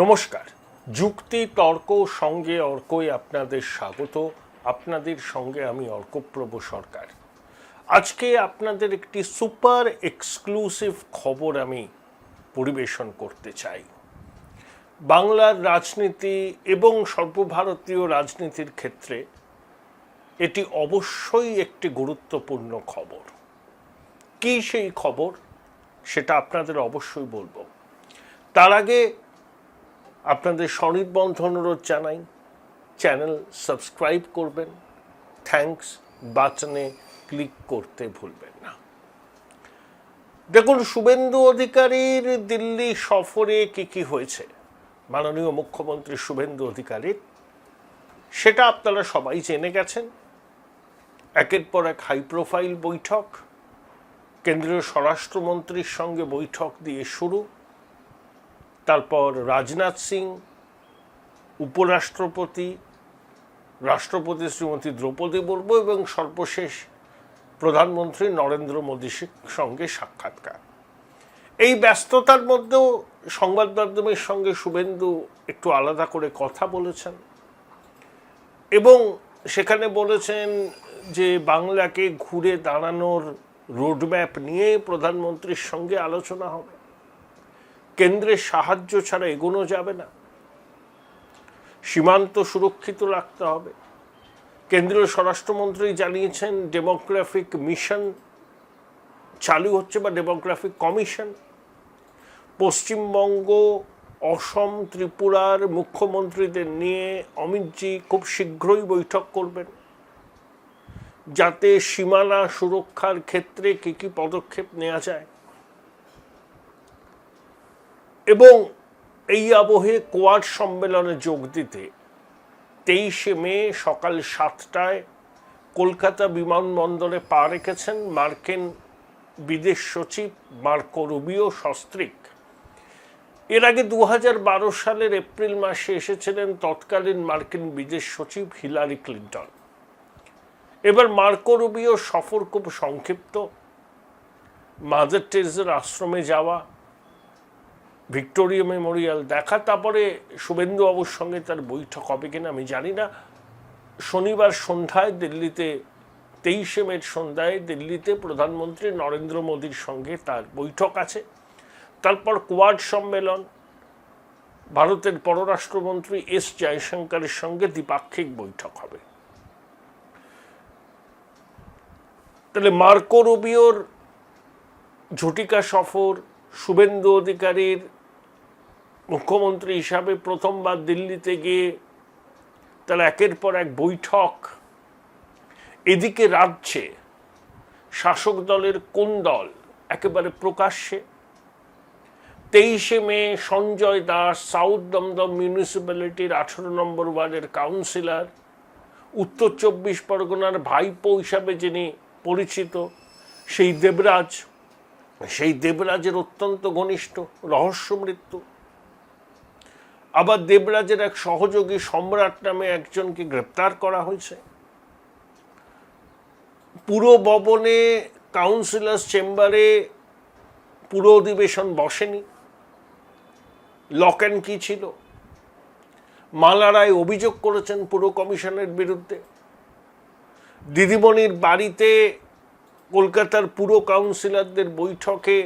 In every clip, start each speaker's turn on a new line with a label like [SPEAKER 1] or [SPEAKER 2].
[SPEAKER 1] নমস্কার। যুক্তি তর্ক সঙ্গে অর্কই আপনাদের স্বাগত। আপনাদের সঙ্গে আমি অর্কপ্রভ সরকার। আজকে আপনাদের একটি সুপার এক্সক্লুসিভ খবর আমি পরিবেশন করতে চাই। বাংলার রাজনীতি এবং সর্বভারতীয় রাজনীতির ক্ষেত্রে এটি অবশ্যই একটি গুরুত্বপূর্ণ খবর। কী সেই খবর সেটা আপনাদের অবশ্যই বলবো। তার আগে আপনাদের সনির্বন্ধ অনুরোধ জানাই, চ্যানেল সাবস্ক্রাইব করবেন, থ্যাঙ্কস বাটনে ক্লিক করতে ভুলবেন না। দেখুন, শুভেন্দু অধিকারীর দিল্লি সফরে কি হয়েছে, মাননীয় মুখ্যমন্ত্রী শুভেন্দু অধিকারীর, সেটা আপনারা সবাই জেনে গেছেন। একের পর এক হাই প্রোফাইল বৈঠক, কেন্দ্রীয় স্বরাষ্ট্রমন্ত্রীর সঙ্গে বৈঠক দিয়ে শুরু, তারপর রাজনাথ সিং, উপরাষ্ট্রপতি, রাষ্ট্রপতি শ্রীমতী দ্রৌপদী মুর্মু এবং সর্বশেষ প্রধানমন্ত্রী নরেন্দ্র মোদীর সঙ্গে সাক্ষাৎকার। এই ব্যস্ততার মধ্যেও সংবাদ মাধ্যমের সঙ্গে শুভেন্দু একটু আলাদা করে কথা বলেছেন এবং সেখানে বলেছেন যে বাংলাকে ঘুরে দাঁড়ানোর রোডম্যাপ নিয়ে প্রধানমন্ত্রীর সঙ্গে আলোচনা হবে। কেন্দ্রের সাহায্য ছাড়া এগোনো যাবে না, সীমান্ত সুরক্ষিত রাখতে হবে। কেন্দ্রীয় স্বরাষ্ট্রমন্ত্রী জানিয়েছেন ডেমোগ্রাফিক মিশন চালু হচ্ছে বা ডেমোগ্রাফিক কমিশন। পশ্চিমবঙ্গ, অসম, ত্রিপুরার মুখ্যমন্ত্রীদের নিয়ে অমিতজি খুব শীঘ্রই বৈঠক করবেন, যাতে সীমানা সুরক্ষার ক্ষেত্রে কী পদক্ষেপ নেওয়া যায়। এবং এই আবহে কোয়াড সম্মেলনে যোগ দিতে 23শে মে সকাল 7টায় কলকাতা বিমানবন্দরে পা রেখেছেন মার্কিন বিদেশ সচিব মার্কো রুবিও সস্ত্রীক। এর আগে 2012 সালের এপ্রিল মাসে এসেছিলেন তৎকালীন মার্কিন বিদেশ সচিব হিলারি ক্লিন্টন। এবার মার্কো রুবিও সফর খুব সংক্ষিপ্ত, মাদার টেরেসার আশ্রমে যাওয়া, ভিক্টোরিয়া মেমোরিয়াল দেখা, তারপরে শুভেন্দুবাবুর সঙ্গে তার বৈঠক হবে কিনা আমি জানি না। শনিবার সন্ধ্যায় দিল্লিতে, 23শে মের সন্ধ্যায় দিল্লিতে প্রধানমন্ত্রী নরেন্দ্র মোদীর সঙ্গে তার বৈঠক আছে। তারপর কোয়াড সম্মেলন, ভারতের পররাষ্ট্রমন্ত্রী এস জয়শঙ্করের সঙ্গে দ্বিপাক্ষিক বৈঠক হবে। তাহলে মার্কো রুবিওর ঝটিকা সফর, শুভেন্দু অধিকারীর মুখ্যমন্ত্রী হিসাবে প্রথমবার দিল্লিতে গিয়ে তাহলে একের পর এক বৈঠক। এদিকে রাজ্যে শাসক দলের কোন দল একেবারে প্রকাশ্যে 23শে মে সঞ্জয় দাস, সাউথ দমদম মিউনিসিপ্যালিটির 18 নম্বর ওয়ার্ডের কাউন্সিলর, উত্তর 24 পরগনার ভাইপো হিসাবে যিনি পরিচিত সেই দেবরাজের অত্যন্ত ঘনিষ্ঠ, রহস্য মৃত্যু। আবার দেবরাজের এক সহযোগী সম্রাট নামে একজনকে গ্রেপ্তার করা হয়েছে। পুরো ভবনে কাউন্সিলর্স চেম্বারে পুরো অধিবেশন বসেনি, লক অ্যান্ড কি ছিল। মালা রায় অভিযোগ করেছেন পুরো কমিশনের বিরুদ্ধে। দিদিমণির বাড়িতে কলকাতার পুরো কাউন্সিলরদের বৈঠকে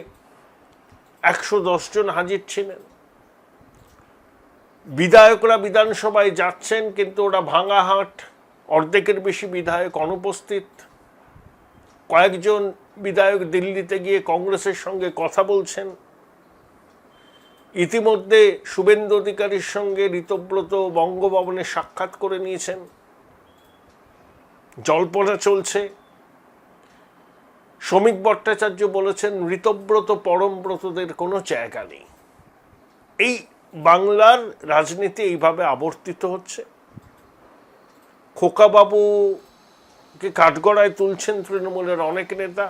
[SPEAKER 1] 110 জন হাজির ছিলেন। বিধায়করা বিধানসভায় যাচ্ছেন, কিন্তু ওরা ভাঙা হাট, অর্ধেকের বেশি বিধায়ক অনুপস্থিত। কয়েকজন বিধায়ক দিল্লিতে গিয়ে কংগ্রেসের সঙ্গে কথা বলছেন। ইতিমধ্যে শুভেন্দু অধিকারীর সঙ্গে ঋতব্রত বঙ্গভবনে সাক্ষাৎ করে নিয়েছেন, জল্পনা চলছে। শ্রমিক ভট্টাচার্য বলেছেন ঋতব্রত পরমব্রতদের কোনো জায়গা নেই। এই বাংলার রাজনীতি এইভাবে আবর্তিত হচ্ছে। খোকাবাবুকে কাঠগড়ায় তুলছেন তৃণমূলের অনেক নেতা,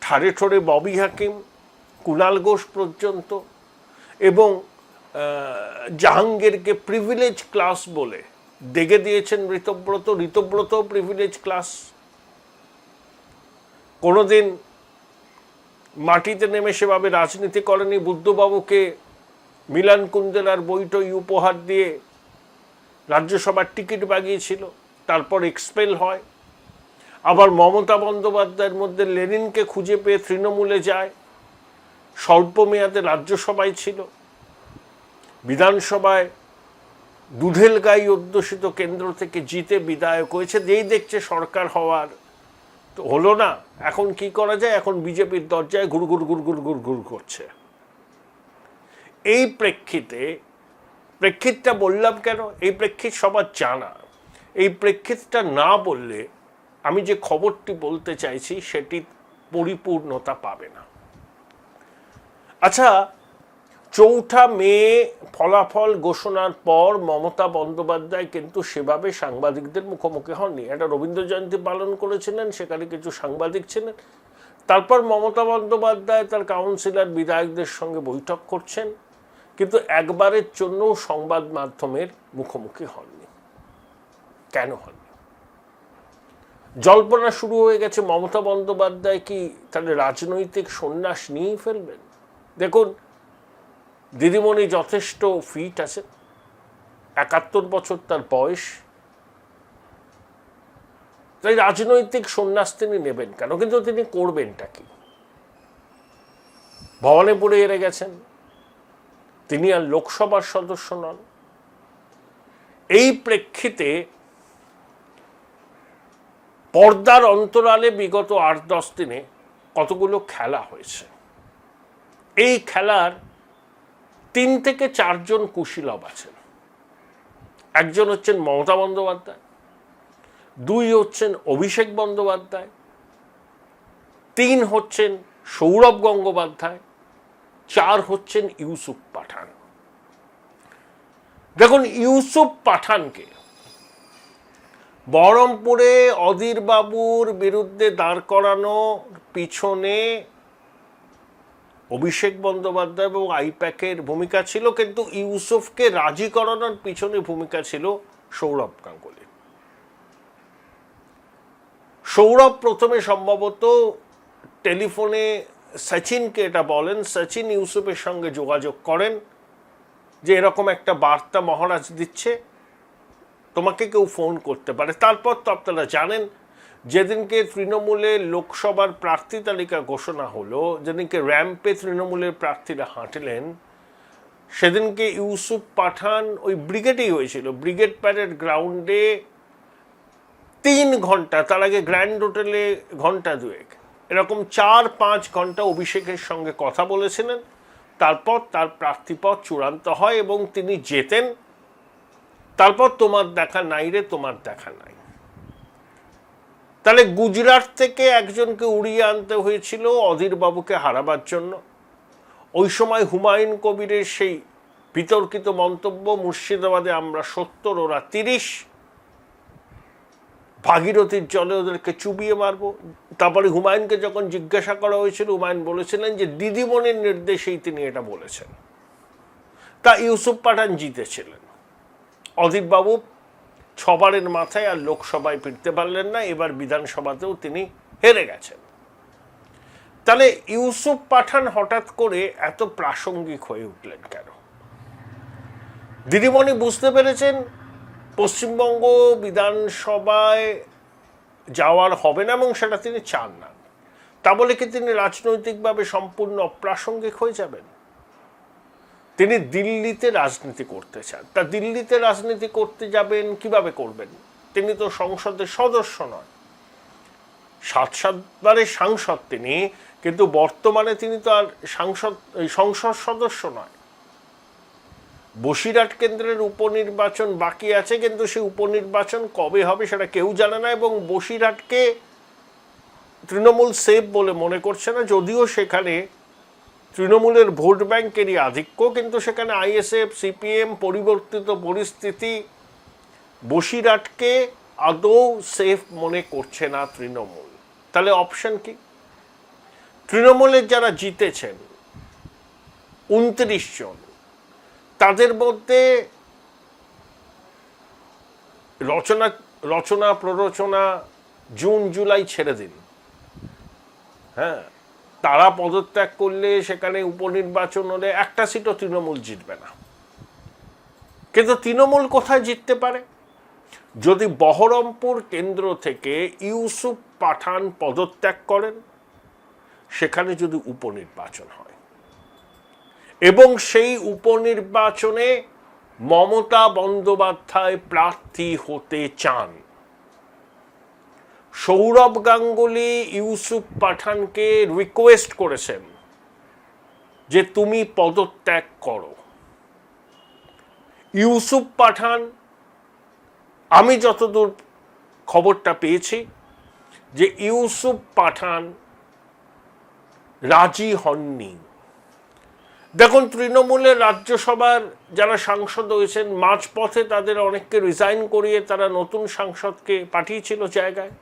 [SPEAKER 1] ঠাড়ে ঠোড়ে ববি হাকিম, কুণাল ঘোষ পর্যন্ত, এবং জাহাঙ্গীরকে প্রিভিলেজ ক্লাস বলে ডেকে দিয়েছেন ঋতব্রত প্রিভিলেজ ক্লাস। কোনোদিন মাটিতে নেমে সেভাবে রাজনীতি করেনি। বুদ্ধবাবুকে মিলান কুন্দেলার বইটই উপহার দিয়ে রাজ্যসভার টিকিট বাগিয়েছিল, তারপর এক্সপেল হয়। আবার মমতা বন্দ্যোপাধ্যায়ের মধ্যে লেনিনকে খুঁজে পেয়ে তৃণমূলে যায়, স্বল্প মেয়াদে রাজ্যসভায় ছিল, বিধানসভায় দুধেলগাই অধ্যুষিত কেন্দ্র থেকে জিতে বিধায়ক হয়েছে। যেই দেখছে সরকার হওয়ার তো হলো না, এখন কি করা যায়, এখন বিজেপির দরজায় গুড়গুড় গুড়গুড় গুড়গুড় করছে। এই প্রেক্ষিতটা বললাম কেন, এই প্রেক্ষিত সবার জানা। এই প্রেক্ষিতটা না বললে আমি যে খবরটি বলতে চাইছি সেটি পরিপূর্ণতা পাবে না। আচ্ছা, 4 মে ফলাফল ঘোষণার পর মমতা বন্দ্যোপাধ্যায় কিন্তু সেভাবে সাংবাদিকদের মুখোমুখি হননি। একটা রবীন্দ্র জয়ন্তী পালন করেছিলেন, সেখানে কিছু সাংবাদিক ছিলেন। তারপর মমতা বন্দ্যোপাধ্যায় তার কাউন্সিলর বিধায়কদের সঙ্গে বৈঠক করছেন, কিন্তু একবারের জন্য সংবাদ মাধ্যমের মুখোমুখি হননি। কেন হননি? জল্পনা শুরু হয়ে গেছে মমতা বন্দ্যোপাধ্যায় কি তাহলে রাজনৈতিক সন্ন্যাস নিয়েই ফেলবেন। দেখুন, দিদিমণি যথেষ্ট ফিট আছে, 71 বছর তার বয়স, তাই রাজনৈতিক সন্ন্যাস তিনি নেবেন কেন? কিন্তু তিনি করবেনটা কি? ভবানীপুরে হেরে গেছেন, তিনি আর লোকসভার সদস্য নন। এই প্রেক্ষিতে পর্দার অন্তরালে বিগত 8-10 দিনে কতগুলো খেলা হয়েছে। এই খেলার 3 থেকে 4 জন কুশীলব আছেন। একজন হচ্ছেন মমতা বন্দ্যোপাধ্যায়, 2 হচ্ছেন অভিষেক বন্দ্যোপাধ্যায়, 3 হচ্ছেন সৌরভ গঙ্গোপাধ্যায়, 4 হচ্ছেন ইউসুফ পাঠান। দেখুন, ইউসুফ পাঠানকে বহরমপুরে অধীর বাবুর বিরুদ্ধে দাঁড় করানোর পিছনে অভিষেক বন্দ্যোপাধ্যায় এবং আইপ্যাকের ভূমিকা ছিল, কিন্তু ইউসুফকে রাজি করানোর পিছনে ভূমিকা ছিল সৌরভ গাঙ্গুলি। সৌরভ প্রথমে সম্ভবত টেলিফোনে সচিনকে এটা বলেন, সচিন ইউসুফের সঙ্গে যোগাযোগ করেন যে এরকম একটা বার্তা মহারাজ দিচ্ছে, তোমাকে কেউ ফোন করতে পারে। তারপর তো আপনারা জানেন, যেদিনকে তৃণমূলের লোকসভার প্রার্থী তালিকা ঘোষণা হলো, যেদিনকে র্যাম্পে তৃণমূলের প্রার্থীরা হাঁটলেন, সেদিনকে ইউসুফ পাঠান ওই ব্রিগেডেই হয়েছিল, ব্রিগেড প্যারেড গ্রাউন্ডে 3 ঘন্টা, তার আগে গ্র্যান্ড হোটেলে ঘন্টা 2 এরকম 4-5 ঘন্টা অভিষেকের সঙ্গে কথা বলেছিলেন। তারপর তার প্রার্থীপদ চূড়ান্ত হয় এবং তিনি জেতেন। তারপর তোমার দেখা নাই রে, তোমার দেখা নাই। তাহলে গুজরাট থেকে একজনকে উড়িয়ে আনতে হয়েছিল অধীর বাবুকে হারাবার জন্য। ওই সময় হুমায়ুন কবিরের সেই বিতর্কিত মন্তব্য, মুর্শিদাবাদে আমরা 70 ওরা 30, ভাগীরথীর জলে ওদেরকে চুবিয়ে মারব। তারপরে হুমায়ুনকে যখন জিজ্ঞাসা করা হয়েছিল, হুমায়ুন বলেছিলেন যে দিদিমণির নির্দেশেই তিনি এটা বলেছেন। তা ইউসুফ পাঠান জিতেছিলেন, অধীর বাবু 6 বারের মাথায় আর লোকসভায় ফিরতে পারলেন না, এবার বিধানসভাতেও তিনি হেরে গেছেন। তাহলে ইউসুফ পাঠান হঠাৎ করে এত প্রাসঙ্গিক হয়ে উঠলেন কেন? দিদিমণি বুঝতে পেরেছেন পশ্চিমবঙ্গ বিধানসভায় যাওয়ার হবে না এবং সেটা তিনি চান না। তা বলে কি তিনি রাজনৈতিকভাবে সম্পূর্ণ অপ্রাসঙ্গিক হয়ে যাবেন? তিনি দিল্লিতে রাজনীতি করতে চান। তা দিল্লিতে রাজনীতি করতে যাবেন, কিভাবে করবেন? তিনি তো সংসদের সদস্য নয়, 7 বারের সাংসদ তিনি, কিন্তু বর্তমানে তিনি তো আর সংসদ সদস্য নয়। বসিরহাট কেন্দ্রের উপনির্বাচন বাকি আছে, কিন্তু সেই উপনির্বাচন কবে হবে সেটা কেউ জানে না এবং বসিরহাটকে তৃণমূল সেফ বলে মনে করছে না, যদিও সেখানে তৃণমূলের ভোট ব্যাংকেরই আধিক্য, কিন্তু সেখানে আইএসএফ, সিপিএম, পরিবর্তিত পরিস্থিতি বসিরহাটকে আদৌ সেফ মনে করছে না তৃণমূল। তাহলে অপশন কি? তৃণমূলের যারা জিতেছেন 29 জন, তাদের মধ্যে রচনা প্ররোচনা জুন জুলাই ছেড়ে দিন, হ্যাঁ, তারা পদত্যাগ করলে সেখানে উপনির্বাচন হলে একটা সিটও তৃণমূল জিতবে না। কিন্তু তৃণমূল কোথায় জিততে পারে? যদি বহরমপুর কেন্দ্র থেকে ইউসুফ পাঠান পদত্যাগ করেন, সেখানে যদি উপনির্বাচন হয় এবং সেই উপনির্বাচনে মমতা বন্দ্যোপাধ্যায় প্রার্থী হতে চান, সৌরভ গাঙ্গুলি ইউসুফ পাঠানকে রিকোয়েস্ট করেছেন যে তুমি পদত্যাগ করো। ইউসুফ পাঠান, আমি যতদূর খবরটা পেয়েছি, যে ইউসুফ পাঠান রাজি হননি। দেখুন, তৃণমূলের রাজ্যসভার যারা সাংসদ হয়েছেন, মাঝপথে তাদের অনেককে রিজাইন করিয়ে তারা নতুন সাংসদকে পাঠিয়েছিল জায়গায়।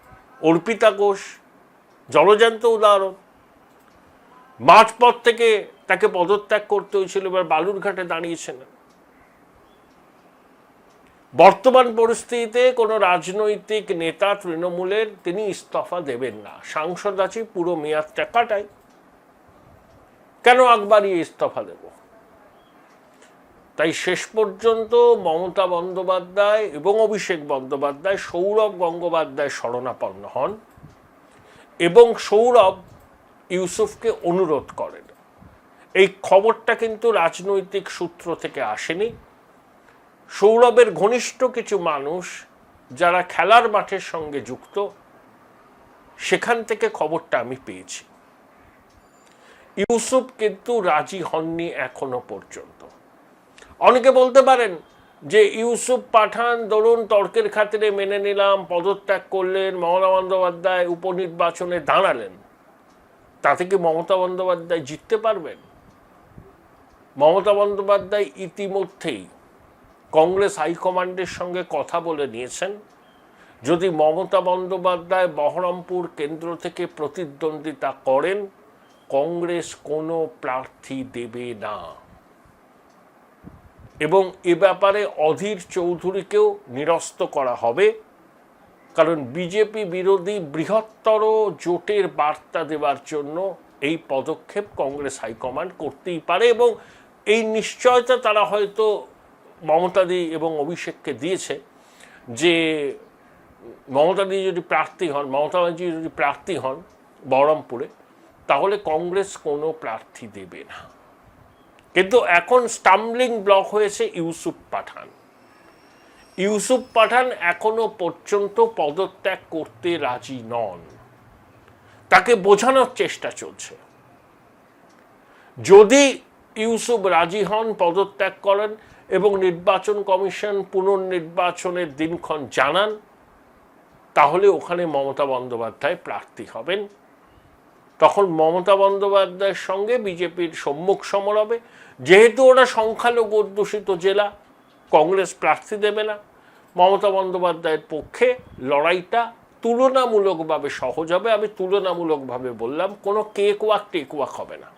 [SPEAKER 1] অর্পিতা ঘোষ জলজান্ত উদাহরণ। মাঝপথ থেকে তাকে পদত্যাগ করতে হয়েছিল, এবার বালুরঘাটে দাঁড়িয়েছেন। বর্তমান পরিস্থিতিতে কোনো রাজনৈতিক নেতা তৃণমূলের তিনি ইস্তফা দেবেন না। সাংসদ আছি, পুরো মেয়াদটা কাটাই, কেন একবারই ইস্তফা দেব? তাই শেষ পর্যন্ত মমতা বন্দ্যোপাধ্যায় এবং অভিষেক বন্দ্যোপাধ্যায় সৌরভ গঙ্গোপাধ্যায় শরণাপন্ন হন এবং সৌরভ ইউসুফকে অনুরোধ করেন। এই খবরটা কিন্তু রাজনৈতিক সূত্র থেকে আসেনি। সৌরভের ঘনিষ্ঠ কিছু মানুষ যারা খেলার মাঠের সঙ্গে যুক্ত, সেখান থেকে খবরটা আমি পেয়েছি। ইউসুফ কিন্তু রাজি হননি এখনো পর্যন্ত। অনেকে বলতে পারেন যে ইউসুফ পাঠান ধরুন তর্কের খাতিরে মেনে নিলাম, পদত্যাগ করলেন, মমতা বন্দ্যোপাধ্যায় উপনির্বাচনে দাঁড়ালেন, তাতে কি মমতা বন্দ্যোপাধ্যায় জিততে পারবেন? মমতা বন্দ্যোপাধ্যায় ইতিমধ্যেই কংগ্রেস হাইকমান্ডের সঙ্গে কথা বলে নিয়েছেন, যদি মমতা বন্দ্যোপাধ্যায় বহরমপুর কেন্দ্র থেকে প্রতিদ্বন্দ্বিতা করেন, কংগ্রেস কোনো প্রার্থী দেবে না এবং এ ব্যাপারে অধীর চৌধুরীকেও নিরস্ত করা হবে, কারণ বিজেপি বিরোধী বৃহত্তর জোটের বার্তা দেওয়ার জন্য এই পদক্ষেপ কংগ্রেস হাইকমান্ড করতেই পারে এবং এই নিশ্চয়তা তারা হয়তো মমতাদি এবং অভিষেককে দিয়েছে যে মমতাদি যদি প্রার্থী হন, মমতা ব্যানার্জি যদি প্রার্থী হন বহরমপুরে, তাহলে কংগ্রেস কোনো প্রার্থী দেবে না। কিন্তু এখন স্টাম্বলিং ব্লক হয়েছে ইউসুফ পাঠান। ইউসুফ পাঠান এখনো পর্যন্ত পদত্যাগ করতে রাজি নন। তাকে বোঝানোর চেষ্টা চলছে। যদি ইউসুফ রাজি হন, পদত্যাগ করেন এবং নির্বাচন কমিশন পুনর্নির্বাচনের দিনক্ষণ জানান, তাহলে ওখানে মমতা বন্দ্যোপাধ্যায় প্রার্থী হবেন। তখন মমতা বন্দ্যোপাধ্যায়ের সঙ্গে বিজেপির সম্মুখ সমর হবে। যেহেতু ওরা সংখ্যালঘু অধ্যুষিত জেলা, কংগ্রেস প্রার্থী দেবে না, মমতা বন্দ্যোপাধ্যায়ের পক্ষে লড়াইটা তুলনামূলকভাবে সহজ হবে। আমি তুলনামূলকভাবে বললাম, কোনো কেক ওয়াক টেক ওয়াক হবে না।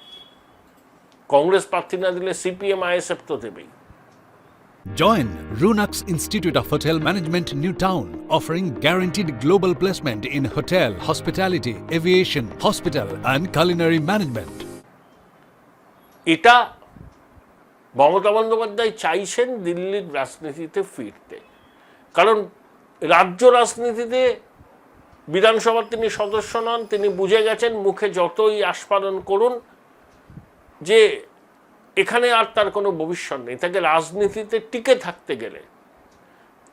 [SPEAKER 1] কংগ্রেস প্রার্থী না দিলে সিপিএম আইএসএফ তো দেবেই।
[SPEAKER 2] Join Runux Institute of Hotel Management, New Town, offering guaranteed global placement in hotel, hospitality, aviation, hospital and culinary management.
[SPEAKER 1] এটা মমতা বন্দ্যোপাধ্যায় চাইছেন দিল্লির রাজনীতিতে ফিরতে, কারণ রাজ্য রাজনীতিতে বিধানসভার তিনি সদস্য নন। তিনি বুঝে গেছেন মুখে যতই আস্ফালন করুন যে এখানে আর তার কোনো ভবিষ্যৎ নেই। তাকে রাজনীতিতে টিকে থাকতে গেলে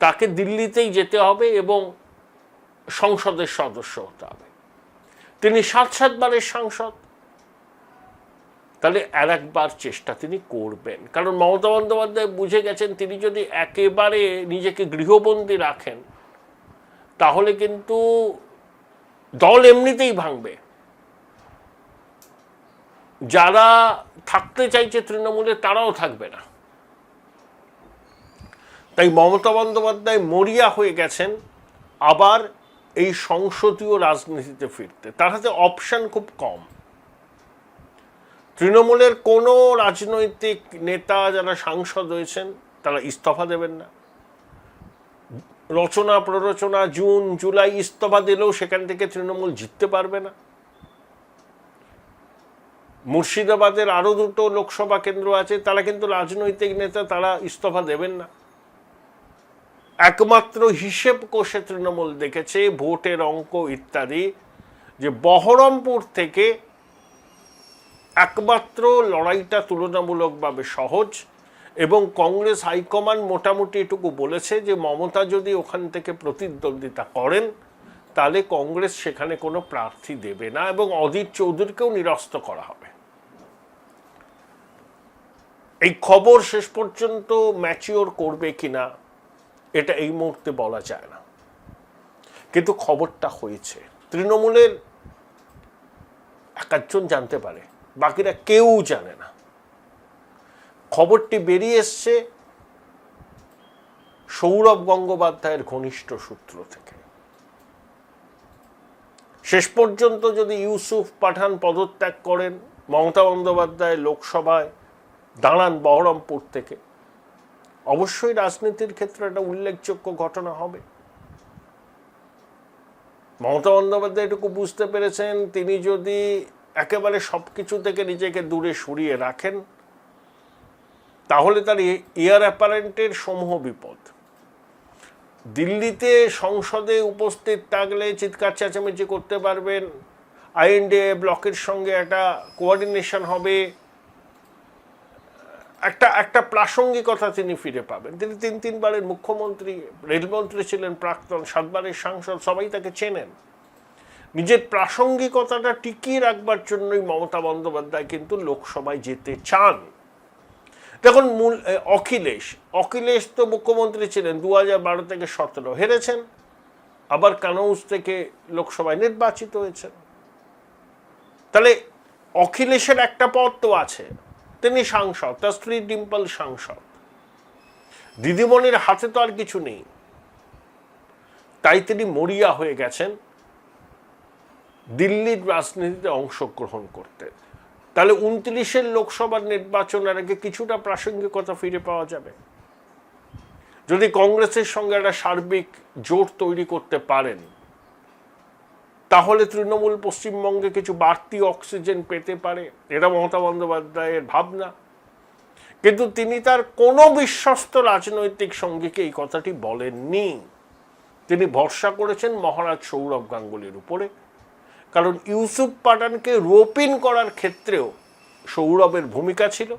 [SPEAKER 1] তাকে দিল্লিতেই যেতে হবে এবং সংসদের সদস্য হতে হবে। তিনি 7 বারের সাংসদ, তাহলে আর একবার চেষ্টা তিনি করবেন। কারণ মমতা বন্দ্যোপাধ্যায় বুঝে গেছেন তিনি যদি একেবারে নিজেকে গৃহবন্দী রাখেন, তাহলে কিন্তু দল এমনিতেই ভাঙবে। যারা থাকতে চাইছে তৃণমূলে তারাও থাকবে না। তাই মমতা বন্দ্যোপাধ্যায় মরিয়া হয়ে গেছেন আবার এই সংসদীয় রাজনীতিতে ফিরতে। তার হাতে অপশন খুব কম। তৃণমূলের কোনো রাজনৈতিক নেতা যারা সাংসদ হয়েছেন তারা ইস্তফা দেবেন না। রচনা প্ররোচনা জুন জুলাই ইস্তফা দিলেও সেখান থেকে তৃণমূল জিততে পারবে না। মুর্শিদাবাদের আরো 2টো লোকসভা কেন্দ্র আছে, তারা কিন্তু রাজনৈতিক নেতা, তারা ইস্তফা দেবেন না। একমাত্র হিসেব কষে তৃণমূল দেখেছে ভোটের অঙ্ক ইত্যাদি যে বহরমপুর থেকে একমাত্র লড়াইটা তুলনামূলকভাবে সহজ, এবং কংগ্রেস হাইকমান্ড মোটামুটি এটুকু বলেছে যে মমতা যদি ওখান থেকে প্রতিদ্বন্দ্বিতা করেন তাহলে কংগ্রেস সেখানে কোনো প্রার্থী দেবে না এবং অধীর চৌধুরীকেও নিরস্ত করা হবে। এই খবর শেষ পর্যন্ত ম্যাচিওর করবে কিনা এটা এই মুহূর্তে বলা যায় না, কিন্তু খবরটা হয়েছে। তৃণমূলের একজন জানতে পারে, বাকিরা কেউ জানে না। খবরটি বেরিয়ে এসছে সৌরভ গঙ্গোপাধ্যায়ের ঘনিষ্ঠ সূত্র থেকে। শেষ পর্যন্ত যদি ইউসুফ পাঠান পদত্যাগ করেন, মমতা বন্দ্যোপাধ্যায় লোকসভায় দাঁড়ান বহরমপুর থেকে, অবশ্যই রাজনীতির ক্ষেত্রে একটা উল্লেখযোগ্য ঘটনা হবে। মমতা বন্দ্যোপাধ্যায় এটুকু বুঝতে পেরেছেন, তিনি যদি একেবারে সবকিছু থেকে নিজেকে দূরে সরিয়ে রাখেন তাহলে তার এয়ার অ্যাপারেন্টের সমূহ বিপদ। দিল্লিতে সংসদে উপস্থিত থাকলে চিৎকার চেঁচামেচি করতে পারবেন, আইএনডিএ ব্লকের সঙ্গে একটা কোঅর্ডিনেশন হবে, একটা প্রাসঙ্গিকতা তিনি ফিরে পাবেন। তিনি 3 বারের মুখ্যমন্ত্রী, রেলমন্ত্রী ছিলেন, প্রাক্তন 7 বারের সাংসদ, সবাই তাকে চেনেন। নিজের প্রাসঙ্গিকতাটা টিকিয়ে রাখবার জন্যই মমতা বন্দ্যোপাধ্যায় কিন্তু লোকসভায় যেতে চান। দেখুন, অখিলেশ তো মুখ্যমন্ত্রী ছিলেন 2012 থেকে 17, হেরেছেন, আবার কানৌজ থেকে লোকসভায় নির্বাচিত হয়েছেন। তাহলে অখিলেশের একটা পদ তো আছে, তিনি সাংসদ, তার স্ত্রী ডিম্পল সাংসদ। দিদিমণির হাতে তো আর কিছু নেই, তাই তিনি মরিয়া হয়ে গেছেন দিল্লির রাজনীতিতে অংশগ্রহণ করতে। তাহলে 29-এর লোকসভার নির্বাচনের আগে কিছুটা প্রাসঙ্গিকতা ফিরে পাওয়া যাবে। যদি কংগ্রেসের সঙ্গে একটা সার্বিক জোট তৈরি করতে পারেন তাহলে তৃণমূল পশ্চিমবঙ্গে কিছু বাড়তি অক্সিজেন পেতে পারে, এটা মমতা বন্দ্যোপাধ্যায়ের ভাবনা। কিন্তু তিনি তার কোনো বিশ্বস্ত রাজনৈতিক সঙ্গীকে এই কথাটি বলেননি। তিনি ভরসা করেছেন মহারাজ সৌরভ গাঙ্গুলির উপরে, কারণ ইউসুফ পাঠানকে রোপ ইন করার ক্ষেত্রেও সৌরভের ভূমিকা ছিল।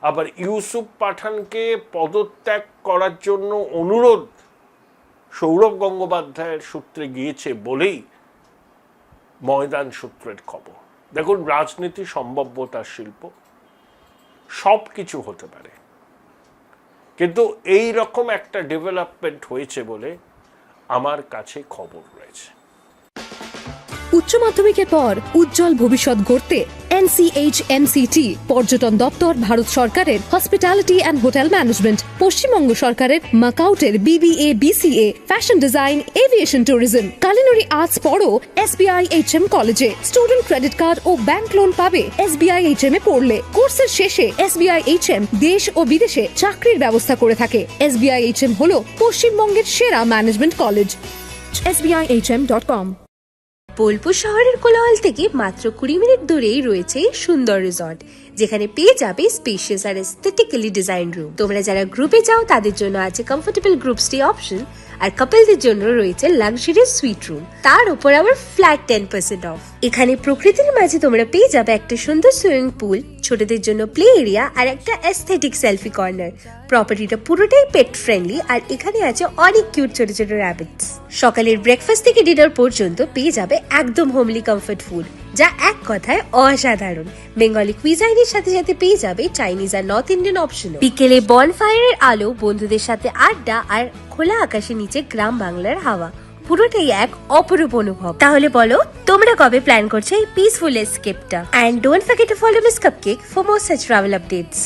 [SPEAKER 1] আবার ইউসুফ পাঠানকে পদত্যাগ করার জন্য অনুরোধ সৌরভ গঙ্গোপাধ্যায়ের সূত্রে গিয়েছে বলেই ময়দান সূত্রের খবর। দেখুন, রাজনীতি সম্ভাব্যতার শিল্প, সব কিছু হতে পারে, কিন্তু এই রকম একটা ডেভেলপমেন্ট হয়েছে বলে আমার কাছে খবর রয়েছে।
[SPEAKER 3] উচ্চ মাধ্যমিকের পর উজ্জ্বল ভবিষ্যৎ গড়তে NCHMCT পর্যটন দপ্তর, ভারত সরকারের hospitality and hotel management, Paschimbanga সরকারের মাকাউটের BBA BCA, fashion design, aviation tourism, culinary arts পড়ো SBI HM কলেজে। স্টুডেন্ট ক্রেডিট কার্ড ও ব্যাংক লোন পাবে SBI HM এ পড়লে। কোর্সের শেষে SBI HM দেশ ও বিদেশে চাকরির ব্যবস্থা করে থাকে। SBI HM হলো পশ্চিমবঙ্গের সেরা ম্যানেজমেন্ট কলেজ। SBIHM.com।
[SPEAKER 4] বোলপুর শহরের কোলাহল থেকে মাত্র 20 মিনিট দূরেই রয়েছে সুন্দর রিসর্ট, যেখানে পেয়ে যাবে স্পেশিয়াস আর এস্থেটিক্যালি ডিজাইন রুম। তোমরা যারা গ্রুপে যাও তাদের জন্য আছে কমফোর্টেবল গ্রুপ স্টে অপশন, আর কাপলদের জন্য রয়েছে লাক্সারিয়াস সুইট রুম, তার উপর আবার ফ্ল্যাট 10% অফ। এখানে প্রকৃতির মাঝে তোমরা পেয়ে যাবে একটা সুন্দর সুইমিং পুল, ছোটদের জন্য প্লে এরিয়া আর একটা এস্থেটিক সেলফি কর্নার। প্রপার্টিটা পুরোটাই পেট ফ্রেন্ডলি, আর এখানে আছে অনেক কিউট ছোট ছোট র্যাবিটস। সকালের ব্রেকফাস্ট থেকে ডিনার পর্যন্ত পেয়ে যাবে একদম হোমলি কমফর্ট ফুড, যা এক কথায় অসাধারণ। বেঙ্গলি কুইজাইনের সাথে সাথে পেয়ে যাবে চাইনিজ আর নর্থ ইন্ডিয়ান অপশন। বিকেলে বনফায়ারের আলো, বন্ধুদের সাথে আড্ডা আর খোলা আকাশের নিচে গ্রাম বাংলার হাওয়া, পুরোটাই এক অপরূপ অনুভব। তাহলে বলো, তোমরা কবে প্ল্যান করছো এই পিসফুল এসকেপটা? And don't forget to follow Miss Cupcake for more such travel updates.